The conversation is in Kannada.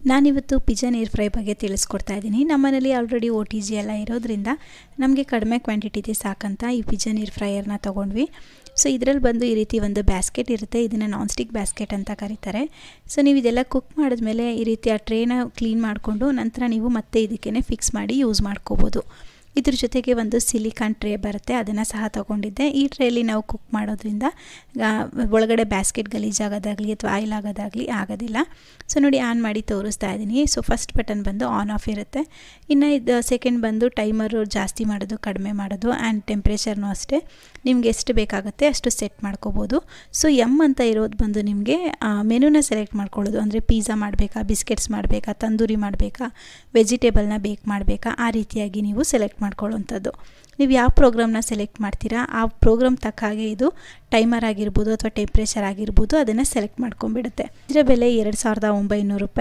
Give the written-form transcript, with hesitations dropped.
ನಾನಿವತ್ತು ಪಿಜನ್ ಏರ್ ಫ್ರೈ ಬಗ್ಗೆ ತಿಳಿಸ್ಕೊಡ್ತಾ ಇದ್ದೀನಿ. ನಮ್ಮನೇಲಿ ಆಲ್ರೆಡಿ OTG ಎಲ್ಲ ಇರೋದ್ರಿಂದ ನಮಗೆ ಕಡಿಮೆ ಕ್ವಾಂಟಿಟಿದೆ ಸಾಕಂತ ಈ ಪಿಜನ್ ಏರ್ ಫ್ರೈಯರ್ನ ತೊಗೊಂಡ್ವಿ. ಸೊ ಇದರಲ್ಲಿ ಬಂದು ಈ ರೀತಿ ಒಂದು ಬ್ಯಾಸ್ಕೆಟ್ ಇರುತ್ತೆ. ಇದನ್ನು ನಾನ್ ಸ್ಟಿಕ್ ಬ್ಯಾಸ್ಕೆಟ್ ಅಂತ ಕರೀತಾರೆ. ಸೊ ನೀವು ಇದೆಲ್ಲ ಕುಕ್ ಮಾಡಿದ್ಮೇಲೆ ಈ ರೀತಿ ಆ ಟ್ರೇನ ಕ್ಲೀನ್ ಮಾಡಿಕೊಂಡು ನಂತರ ನೀವು ಮತ್ತೆ ಇದಕ್ಕೇ ಫಿಕ್ಸ್ ಮಾಡಿ ಯೂಸ್ ಮಾಡ್ಕೋಬೋದು. ಇದ್ರ ಜೊತೆಗೆ ಒಂದು ಸಿಲಿಕಾನ್ ಟ್ರೇ ಬರುತ್ತೆ, ಅದನ್ನು ಸಹ ತೊಗೊಂಡಿದ್ದೆ. ಈ ಟ್ರೇಲಿ ನಾವು ಕುಕ್ ಮಾಡೋದ್ರಿಂದ ಒಳಗಡೆ ಬ್ಯಾಸ್ಕೆಟ್ ಗಲೀಜಾಗೋದಾಗಲಿ ಅಥವಾ ಆಯಿಲ್ ಆಗೋದಾಗಲಿ ಆಗೋದಿಲ್ಲ. ಸೊ ನೋಡಿ ಆನ್ ಮಾಡಿ ತೋರಿಸ್ತಾ ಇದ್ದೀನಿ. ಸೊ ಫಸ್ಟ್ ಬಟನ್ ಬಂದು ಆನ್ ಆಫ್ ಇರುತ್ತೆ. ಇನ್ನು ಇದು ಸೆಕೆಂಡ್ ಬಂದು ಟೈಮರು ಜಾಸ್ತಿ ಮಾಡೋದು ಕಡಿಮೆ ಮಾಡೋದು ಆ್ಯಂಡ್ ಟೆಂಪ್ರೇಚರ್ನೂ ಅಷ್ಟೇ ನಿಮ್ಗೆ ಎಷ್ಟು ಬೇಕಾಗುತ್ತೆ ಅಷ್ಟು ಸೆಟ್ ಮಾಡ್ಕೋಬೋದು. ಸೊ ಅಂತ ಇರೋದು ಬಂದು ನಿಮಗೆ ಮೆನುನ ಸೆಲೆಕ್ಟ್ ಮಾಡ್ಕೊಳ್ಳೋದು, ಅಂದರೆ ಪಿಜ್ಜಾ ಮಾಡಬೇಕಾ, ಬಿಸ್ಕೆಟ್ಸ್ ಮಾಡಬೇಕಾ, ತಂದೂರಿ ಮಾಡಬೇಕಾ, ವೆಜಿಟೇಬಲ್ನ ಬೇಕ್ ಮಾಡಬೇಕಾ, ಆ ರೀತಿಯಾಗಿ ನೀವು ಸೆಲೆಕ್ಟ್ ಮಾಡ್ಕೊಳ್ಳೋವಂಥದ್ದು. ನೀವು ಯಾವ ಪ್ರೋಗ್ರಾಮ್ನ ಸೆಲೆಕ್ಟ್ ಮಾಡ್ತೀರಾ ಆ ಪ್ರೋಗ್ರಾಮ್ ತಕ್ಕ ಹಾಗೆ ಇದು ಟೈಮರ್ ಆಗಿರ್ಬೋದು ಅಥವಾ ಟೆಂಪ್ರೇಚರ್ ಆಗಿರ್ಬೋದು ಅದನ್ನು ಸೆಲೆಕ್ಟ್ ಮಾಡ್ಕೊಂಡ್ಬಿಡುತ್ತೆ. ಇದರ ಬೆಲೆ 2900 ರೂಪಾಯಿ.